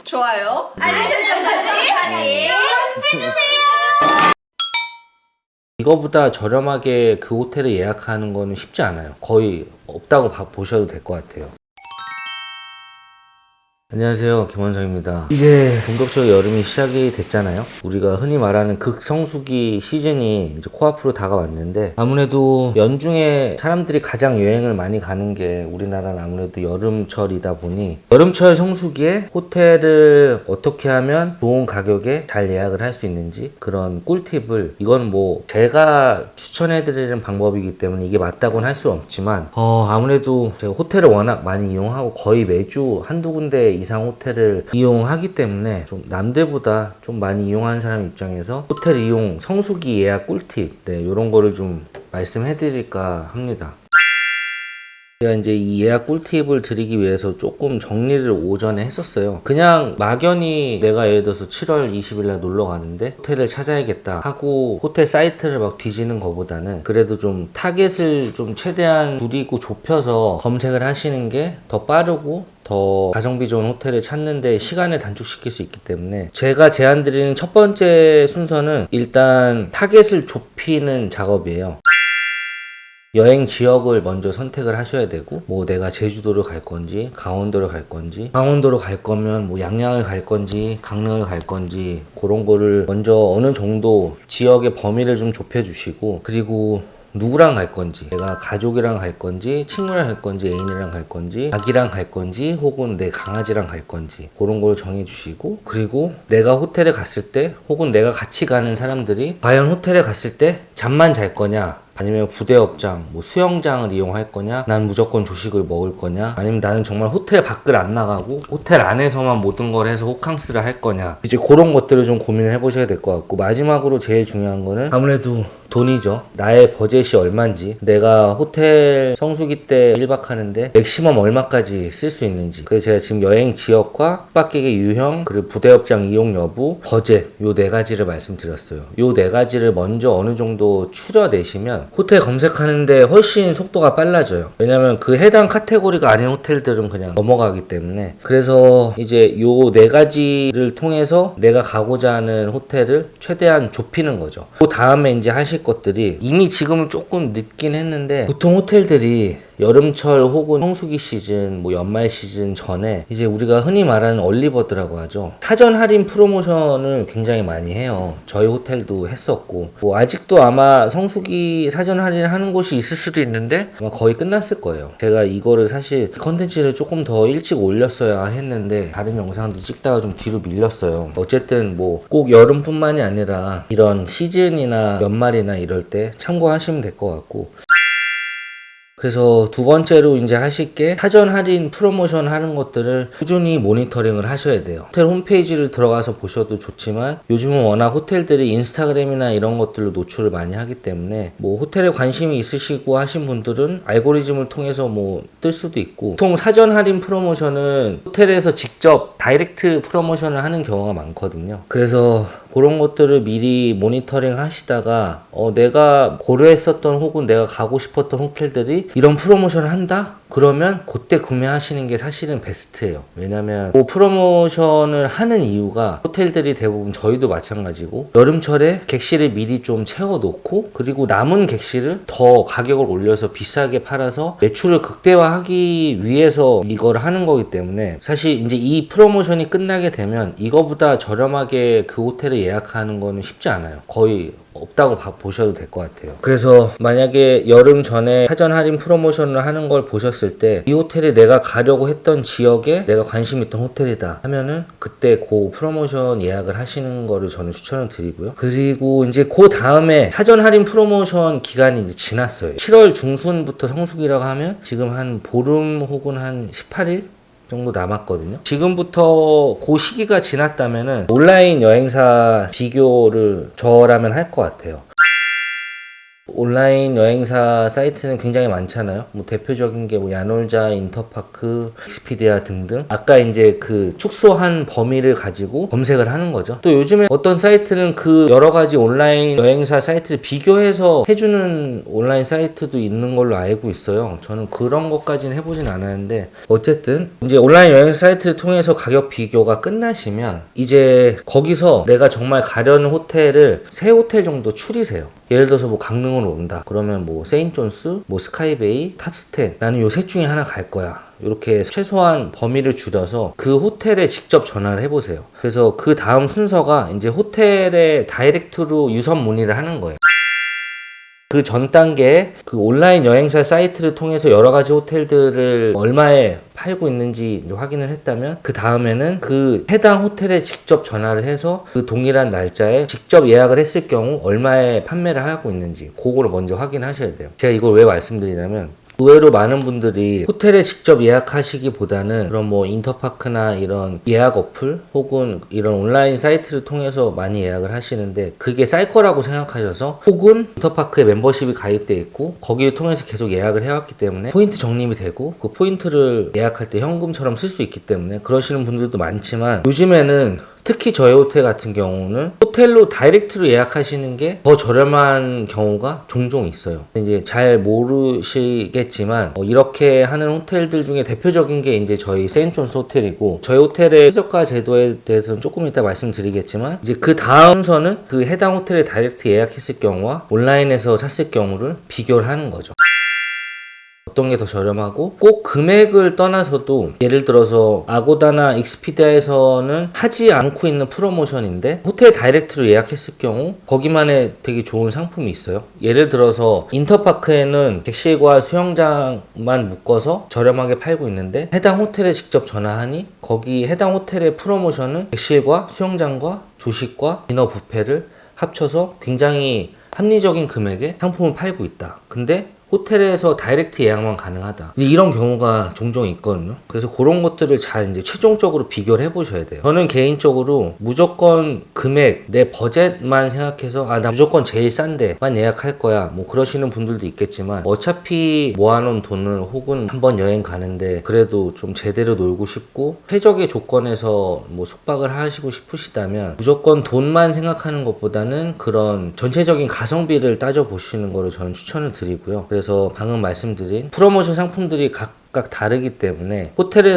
좋아요, 알림 설정까지 해주세요. 이거보다 저렴하게 그 호텔을 예약하는 거는 쉽지 않아요. 거의 없다고 보셔도 될 것 같아요. 안녕하세요, 김원성입니다. 이제 본격적으로 여름이 시작이 됐잖아요. 우리가 흔히 말하는 극성수기 시즌이 이제 코앞으로 다가왔는데, 아무래도 연중에 사람들이 가장 여행을 많이 가는 게 우리나라는 아무래도 여름철이다 보니, 여름철 성수기에 호텔을 어떻게 하면 좋은 가격에 잘 예약을 할 수 있는지, 그런 꿀팁을, 이건 뭐 제가 추천해드리는 방법이기 때문에 이게 맞다고는 할 수 없지만, 아무래도 제가 호텔을 워낙 많이 이용하고 거의 매주 한두 군데 이상 호텔을 이용하기 때문에 좀 남들보다 좀 많이 이용하는 사람 입장에서 호텔 이용 성수기 예약 꿀팁, 이런 거를 좀 말씀해 드릴까 합니다. 제가 이제 이 예약 꿀팁을 드리기 위해서 조금 정리를 오전에 했었어요. 그냥 막연히 내가 예를 들어서 7월 20일 날 놀러 가는데 호텔을 찾아야겠다 하고 호텔 사이트를 막 뒤지는 것보다는 그래도 좀 타겟을 좀 최대한 줄이고 좁혀서 검색을 하시는 게 더 빠르고 더 가성비 좋은 호텔을 찾는데 시간을 단축시킬 수 있기 때문에, 제가 제안드리는 첫 번째 순서는 일단 타겟을 좁히는 작업이에요. 여행 지역을 먼저 선택을 하셔야 되고, 뭐 내가 제주도를 갈 건지 강원도를 갈 건지, 강원도로 갈 거면 뭐 양양을 갈 건지 강릉을 갈 건지, 그런 거를 먼저 어느 정도 지역의 범위를 좀 좁혀 주시고, 그리고 누구랑 갈 건지, 내가 가족이랑 갈 건지 친구랑 갈 건지 애인이랑 갈 건지 아기랑 갈 건지 혹은 내 강아지랑 갈 건지, 그런 걸 정해 주시고, 그리고 내가 호텔에 갔을 때 혹은 내가 같이 가는 사람들이 과연 호텔에 갔을 때 잠만 잘 거냐, 아니면 부대업장, 뭐 수영장을 이용할 거냐, 난 무조건 조식을 먹을 거냐, 아니면 나는 정말 호텔 밖을 안 나가고 호텔 안에서만 모든 걸 해서 호캉스를 할 거냐, 이제 그런 것들을 좀 고민을 해보셔야 될 것 같고, 마지막으로 제일 중요한 거는 아무래도 돈이죠. 나의 버젯이 얼마인지, 내가 호텔 성수기 때 1박 하는데 맥시멈 얼마까지 쓸 수 있는지. 그래서 제가 지금 여행 지역과 숙박객의 유형, 그리고 부대업장 이용 여부, 버젯, 요 네 가지를 말씀드렸어요. 요 네 가지를 먼저 어느 정도 추려내시면 호텔 검색하는데 훨씬 속도가 빨라져요. 왜냐면 그 해당 카테고리가 아닌 호텔들은 그냥 넘어가기 때문에. 그래서 이제 요 네 가지를 통해서 내가 가고자 하는 호텔을 최대한 좁히는 거죠. 그 다음에 이제 하실 것들이, 이미 지금은 조금 늦긴 했는데 보통 호텔들이 여름철 혹은 성수기 시즌, 뭐 연말 시즌 전에 이제 우리가 흔히 말하는 얼리버드라고 하죠. 사전 할인 프로모션을 굉장히 많이 해요. 저희 호텔도 했었고, 뭐 아직도 아마 성수기 사전 할인을 하는 곳이 있을 수도 있는데 아마 거의 끝났을 거예요. 제가 이거를 사실 컨텐츠를 조금 더 일찍 올렸어야 했는데 다른 영상도 찍다가 좀 뒤로 밀렸어요. 어쨌든 뭐 꼭 여름뿐만이 아니라 이런 시즌이나 연말이나 이럴 때 참고하시면 될 것 같고, 그래서 두 번째로 이제 하실 게 사전 할인 프로모션 하는 것들을 꾸준히 모니터링을 하셔야 돼요. 호텔 홈페이지를 들어가서 보셔도 좋지만, 요즘은 워낙 호텔들이 인스타그램이나 이런 것들로 노출을 많이 하기 때문에 뭐 호텔에 관심이 있으시고 하신 분들은 알고리즘을 통해서 뭐 뜰 수도 있고, 보통 사전 할인 프로모션은 호텔에서 직접 다이렉트 프로모션을 하는 경우가 많거든요. 그래서 그런 것들을 미리 모니터링 하시다가 내가 고려했었던 혹은 내가 가고 싶었던 호텔들이 이런 프로모션을 한다? 그러면 그때 구매하시는 게 사실은 베스트예요. 왜냐면 그 프로모션을 하는 이유가, 호텔들이 대부분 저희도 마찬가지고 여름철에 객실을 미리 좀 채워놓고, 그리고 남은 객실을 더 가격을 올려서 비싸게 팔아서 매출을 극대화하기 위해서 이걸 하는 거기 때문에, 사실 이제 이 프로모션이 끝나게 되면 이거보다 저렴하게 그 호텔을 예약하는 거는 쉽지 않아요. 거의 없다고 보셔도 될 것 같아요. 그래서 만약에 여름 전에 사전 할인 프로모션을 하는 걸 보셨을 때 이 호텔이 내가 가려고 했던 지역에 내가 관심 있던 호텔이다 하면은 그때 그 프로모션 예약을 하시는 거를 저는 추천을 드리고요. 그리고 이제 그 다음에 사전 할인 프로모션 기간이 이제 지났어요. 7월 중순부터 성수기라고 하면 지금 한 보름 혹은 한 18일 정도 남았거든요. 지금부터 그 시기가 지났다면은 온라인 여행사 비교를 저라면 할 것 같아요. 온라인 여행사 사이트는 굉장히 많잖아요. 뭐 대표적인 게 뭐 야놀자, 인터파크, 익스피디아 등등. 아까 이제 그 축소한 범위를 가지고 검색을 하는 거죠. 또 요즘에 어떤 사이트는 그 여러 가지 온라인 여행사 사이트를 비교해서 해주는 온라인 사이트도 있는 걸로 알고 있어요. 저는 그런 것까지는 해보진 않았는데 어쨌든 이제 온라인 여행 사이트를 통해서 가격 비교가 끝나시면 이제 거기서 내가 정말 가려는 호텔을 3호텔 정도 추리세요. 예를 들어서 뭐 강릉으로 온다. 그러면 뭐 세인트존스, 뭐 스카이베이, 탑스테. 나는 요 셋 중에 하나 갈 거야. 이렇게 최소한 범위를 줄여서 그 호텔에 직접 전화를 해보세요. 그래서 그 다음 순서가 이제 호텔에 다이렉트로 유선 문의를 하는 거예요. 그 전 단계에 그 온라인 여행사 사이트를 통해서 여러 가지 호텔들을 얼마에 팔고 있는지 확인을 했다면 그 다음에는 그 해당 호텔에 직접 전화를 해서 그 동일한 날짜에 직접 예약을 했을 경우 얼마에 판매를 하고 있는지 그거를 먼저 확인하셔야 돼요. 제가 이걸 왜 말씀드리냐면 의외로 많은 분들이 호텔에 직접 예약하시기보다는 그런 뭐 인터파크나 이런 예약 어플 혹은 이런 온라인 사이트를 통해서 많이 예약을 하시는데 그게 쌀 거라고 생각하셔서 혹은 인터파크에 멤버십이 가입돼 있고 거기를 통해서 계속 예약을 해왔기 때문에 포인트 적립이 되고 그 포인트를 예약할 때 현금처럼 쓸 수 있기 때문에 그러시는 분들도 많지만 요즘에는 특히 저희 호텔 같은 경우는 호텔로 다이렉트로 예약하시는 게 더 저렴한 경우가 종종 있어요. 이제 잘 모르시겠지만 이렇게 하는 호텔들 중에 대표적인 게 이제 저희 세인트존스 호텔이고 저희 호텔의 최저가 제도에 대해서는 조금 이따 말씀드리겠지만 이제 그 다음 순서는 그 해당 호텔에 다이렉트 예약했을 경우와 온라인에서 샀을 경우를 비교를 하는 거죠. 어떤 게 더 저렴하고 꼭 금액을 떠나서도 예를 들어서 아고다나 익스피디아에서는 하지 않고 있는 프로모션인데 호텔 다이렉트로 예약했을 경우 거기만의 되게 좋은 상품이 있어요. 예를 들어서 인터파크에는 객실과 수영장만 묶어서 저렴하게 팔고 있는데 해당 호텔에 직접 전화하니 거기 해당 호텔의 프로모션은 객실과 수영장과 조식과 디너 뷔페를 합쳐서 굉장히 합리적인 금액에 상품을 팔고 있다. 근데 호텔에서 다이렉트 예약만 가능하다. 이런 경우가 종종 있거든요. 그래서 그런 것들을 잘 이제 최종적으로 비교를 해보셔야 돼요. 저는 개인적으로 무조건 금액, 내 버젯만 생각해서 나 무조건 제일 싼데만 예약할 거야. 뭐 그러시는 분들도 있겠지만 어차피 모아놓은 돈을 혹은 한번 여행 가는데 그래도 좀 제대로 놀고 싶고 최적의 조건에서 뭐 숙박을 하시고 싶으시다면 무조건 돈만 생각하는 것보다는 그런 전체적인 가성비를 따져보시는 거를 저는 추천을 드리고요. 그래서 방금 말씀드린 프로모션 상품들이 각각 다르기 때문에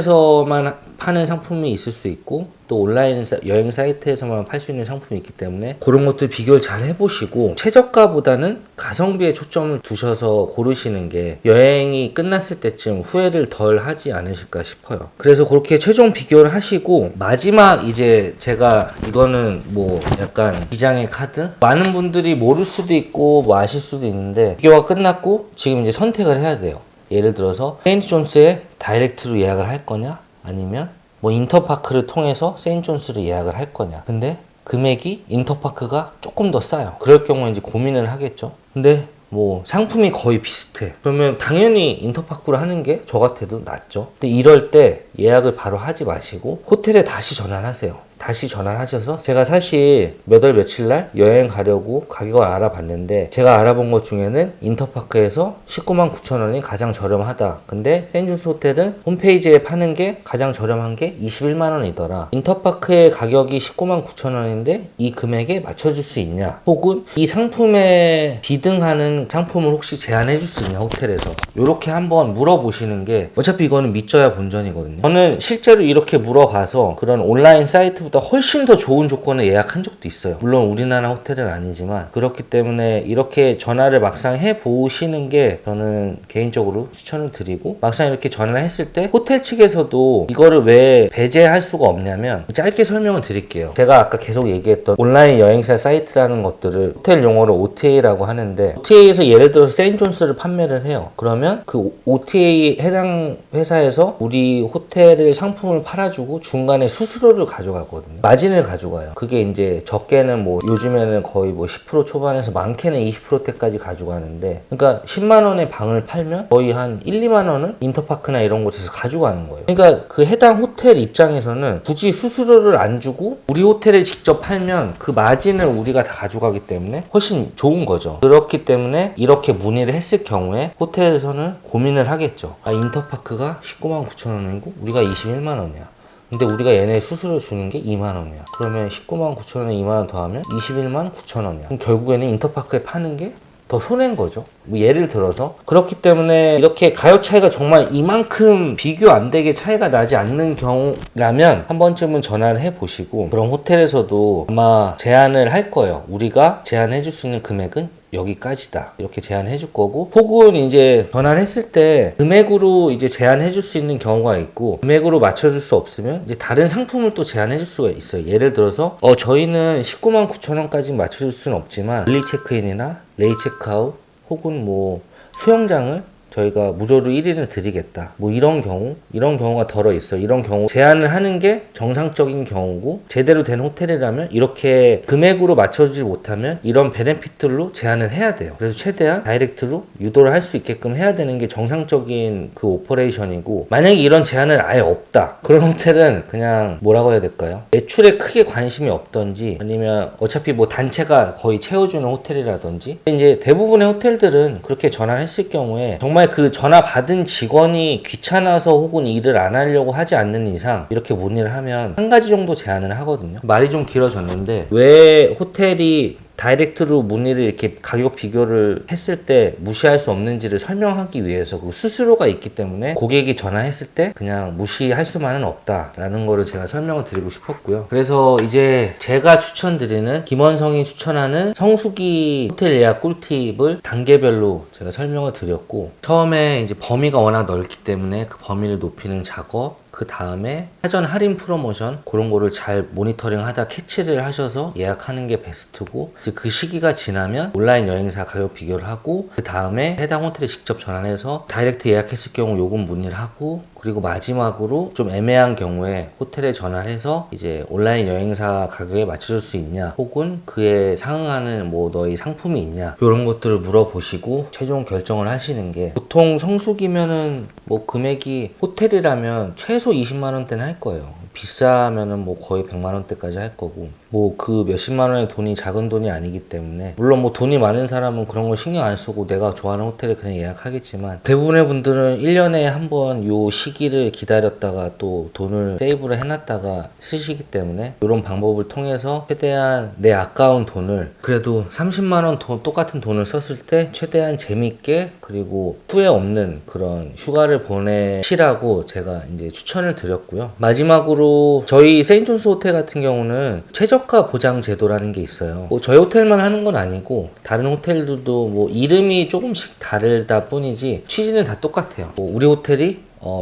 호텔에서만 파는 상품이 있을 수 있고 또 온라인 여행 사이트에서만 팔 수 있는 상품이 있기 때문에 그런 것들 비교를 잘 해보시고 최저가보다는 가성비에 초점을 두셔서 고르시는 게 여행이 끝났을 때쯤 후회를 덜 하지 않으실까 싶어요. 그래서 그렇게 최종 비교를 하시고 마지막 이제 제가 이거는 뭐 약간 기장의 카드? 많은 분들이 모를 수도 있고 뭐 아실 수도 있는데 비교가 끝났고 지금 이제 선택을 해야 돼요. 예를 들어서 세인트존스에 다이렉트로 예약을 할 거냐 아니면 뭐 인터파크를 통해서 세인트존스를 예약을 할 거냐. 근데 금액이 인터파크가 조금 더 싸요. 그럴 경우에 이제 고민을 하겠죠. 근데 뭐 상품이 거의 비슷해. 그러면 당연히 인터파크로 하는 게 저 같아도 낫죠. 근데 이럴 때 예약을 바로 하지 마시고 호텔에 다시 전화를 하세요. 다시 전화를 하셔서 제가 사실 몇 월 며칠 날 여행 가려고 가격을 알아봤는데 제가 알아본 것 중에는 인터파크에서 19만 9천 원이 가장 저렴하다. 근데 세인트존스 호텔은 홈페이지에 파는 게 가장 저렴한 게 21만 원이더라. 인터파크의 가격이 19만 9천 원인데 이 금액에 맞춰줄 수 있냐? 혹은 이 상품에 비등하는 상품을 혹시 제안해 줄 수 있냐? 호텔에서 이렇게 한번 물어보시는 게 어차피 이거는 믿져야 본전이거든요. 저는 실제로 이렇게 물어봐서 그런 온라인 사이트보다 훨씬 더 좋은 조건을 예약한 적도 있어요. 물론 우리나라 호텔은 아니지만 그렇기 때문에 이렇게 전화를 막상 해보시는 게 저는 개인적으로 추천을 드리고 막상 이렇게 전화를 했을 때 호텔 측에서도 이거를 왜 배제할 수가 없냐면 짧게 설명을 드릴게요. 제가 아까 계속 얘기했던 온라인 여행사 사이트라는 것들을 호텔 용어로 OTA라고 하는데 OTA에서 예를 들어서 세인트존스를 판매를 해요. 그러면 그 OTA 해당 회사에서 우리 호텔을 상품을 팔아주고 중간에 수수료를 가져가거든요. 가져가거든요. 마진을 가져가요. 그게 이제 적게는 뭐 요즘에는 거의 뭐 10% 초반에서 많게는 20%대까지 가져가는데, 그러니까 10만 원의 방을 팔면 거의 한 1, 2만 원을 인터파크나 이런 곳에서 가져가는 거예요. 그러니까 그 해당 호텔 입장에서는 굳이 수수료를 안 주고 우리 호텔에 직접 팔면 그 마진을 우리가 다 가져가기 때문에 훨씬 좋은 거죠. 그렇기 때문에 이렇게 문의를 했을 경우에 호텔에서는 고민을 하겠죠. 아, 인터파크가 19만 9천 원이고 우리가 21만 원이야. 근데 우리가 얘네 수수료 주는 게 2만 원이야. 그러면 19만 9천 원에 2만 원 더하면 21만 9천 원이야. 그럼 결국에는 인터파크에 파는 게 더 손해인 거죠. 뭐 예를 들어서. 그렇기 때문에 이렇게 가격 차이가 정말 이만큼 비교 안 되게 차이가 나지 않는 경우라면 한 번쯤은 전화를 해 보시고, 그럼 호텔에서도 아마 제안을 할 거예요. 우리가 제안해 줄 수 있는 금액은 여기까지다, 이렇게 제안해 줄 거고, 혹은 이제 전화를 했을 때 금액으로 이제 제안해 줄 수 있는 경우가 있고, 금액으로 맞춰줄 수 없으면 이제 다른 상품을 또 제안해 줄 수가 있어요. 예를 들어서 저희는 19만 9천 원까지 맞춰줄 수는 없지만 얼리 체크인이나 레이 체크아웃 혹은 뭐 수영장을 저희가 무료로 1인을 드리겠다, 뭐 이런 경우가 덜어 있어요. 이런 경우 제안을 하는 게 정상적인 경우고, 제대로 된 호텔이라면 이렇게 금액으로 맞춰주지 못하면 이런 베네핏들로 제안을 해야 돼요. 그래서 최대한 다이렉트로 유도를 할 수 있게끔 해야 되는 게 정상적인 그 오퍼레이션이고, 만약에 이런 제안을 아예 없다, 그런 호텔은 그냥 뭐라고 해야 될까요? 매출에 크게 관심이 없던지, 아니면 어차피 뭐 단체가 거의 채워주는 호텔이라든지. 이제 대부분의 호텔들은 그렇게 전화를 했을 경우에 정말 그 전화 받은 직원이 귀찮아서 혹은 일을 안 하려고 하지 않는 이상 이렇게 문의를 하면 한 가지 정도 제안을 하거든요. 말이 좀 길어졌는데, 왜 호텔이 다이렉트로 문의를 이렇게 가격 비교를 했을 때 무시할 수 없는지를 설명하기 위해서, 그 수수료가 있기 때문에 고객이 전화했을 때 그냥 무시할 수만은 없다라는 거를 제가 설명을 드리고 싶었고요. 그래서 이제 제가 추천드리는, 김원성이 추천하는 성수기 호텔 예약 꿀팁을 단계별로 제가 설명을 드렸고, 처음에 이제 범위가 워낙 넓기 때문에 그 범위를 높이는 작업, 그 다음에 사전 할인 프로모션, 그런 거를 잘 모니터링 하다 캐치를 하셔서 예약하는 게 베스트고, 이제 그 시기가 지나면 온라인 여행사 가격 비교를 하고, 그 다음에 해당 호텔에 직접 전화해서 다이렉트 예약했을 경우 요금 문의를 하고, 그리고 마지막으로 좀 애매한 경우에 호텔에 전화를 해서 이제 온라인 여행사 가격에 맞춰줄 수 있냐, 혹은 그에 상응하는 뭐 너희 상품이 있냐, 이런 것들을 물어보시고 최종 결정을 하시는 게, 보통 성수기면은 뭐 금액이 호텔이라면 최소 20만 원대는 할 거예요. 비싸면은 뭐 거의 100만 원대까지 할 거고, 뭐 그 몇십만 원의 돈이 작은 돈이 아니기 때문에, 물론 뭐 돈이 많은 사람은 그런 거 신경 안 쓰고 내가 좋아하는 호텔에 그냥 예약하겠지만, 대부분의 분들은 1년에 한 번 요 시기를 기다렸다가 또 돈을 세이브를 해놨다가 쓰시기 때문에, 이런 방법을 통해서 최대한 내 아까운 돈을, 그래도 30만 원 똑같은 돈을 썼을 때 최대한 재밌게, 그리고 후회 없는 그런 휴가를 보내시라고 제가 이제 추천을 드렸고요. 마지막으로 저희 세인존스 호텔 같은 경우는 최저가 보장 제도라는 게 있어요. 뭐 저희 호텔만 하는 건 아니고 다른 호텔들도 뭐 이름이 조금씩 다르다 뿐이지 취지는 다 똑같아요. 뭐 우리 호텔이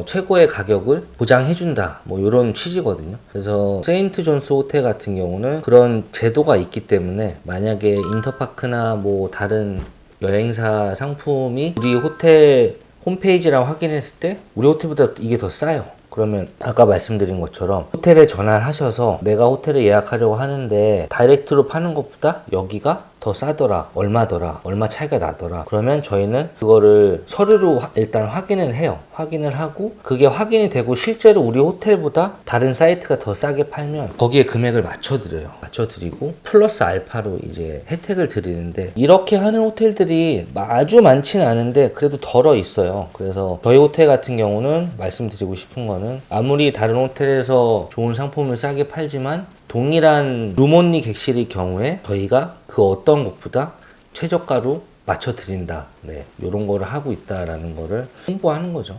최고의 가격을 보장해준다, 뭐 이런 취지거든요. 그래서 세인트 존스 호텔 같은 경우는 그런 제도가 있기 때문에, 만약에 인터파크나 뭐 다른 여행사 상품이 우리 호텔 홈페이지랑 확인했을 때 우리 호텔보다 이게 더 싸요. 그러면 아까 말씀드린 것처럼 호텔에 전화를 하셔서 내가 호텔에 예약하려고 하는데 다이렉트로 파는 것보다 여기가 더 싸더라, 얼마더라, 얼마 차이가 나더라, 그러면 저희는 그거를 서류로 일단 확인을 해요. 확인을 하고, 그게 확인이 되고 실제로 우리 호텔보다 다른 사이트가 더 싸게 팔면 거기에 금액을 맞춰드리고 플러스 알파로 이제 혜택을 드리는데, 이렇게 하는 호텔들이 아주 많지는 않은데 그래도 덜어 있어요. 그래서 저희 호텔 같은 경우는 말씀드리고 싶은 거는, 아무리 다른 호텔에서 좋은 상품을 싸게 팔지만 동일한 룸온리 객실의 경우에 저희가 그 어떤 곳보다 최저가로 맞춰드린다, 네, 이런 거를 하고 있다라는 거를 홍보하는 거죠.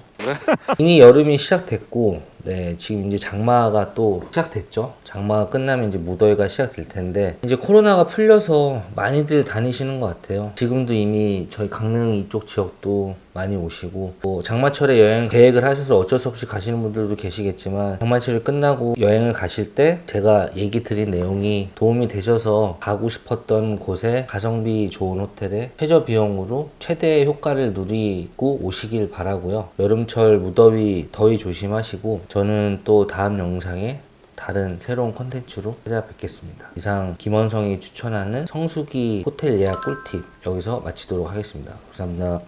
이미 여름이 시작됐고, 네, 지금 이제 장마가 또 시작됐죠. 장마가 끝나면 이제 무더위가 시작될 텐데, 이제 코로나가 풀려서 많이들 다니시는 것 같아요. 지금도 이미 저희 강릉 이쪽 지역도 많이 오시고, 뭐 장마철에 여행 계획을 하셔서 어쩔 수 없이 가시는 분들도 계시겠지만, 장마철이 끝나고 여행을 가실 때 제가 얘기 드린 내용이 도움이 되셔서 가고 싶었던 곳에 가성비 좋은 호텔에 최저 비용으로 최대의 효과를 누리고 오시길 바라고요. 여름철 무더위, 더위 조심하시고, 저는 또 다음 영상에 다른 새로운 콘텐츠로 찾아뵙겠습니다. 이상 김원성이 추천하는 성수기 호텔 예약 꿀팁 여기서 마치도록 하겠습니다. 감사합니다.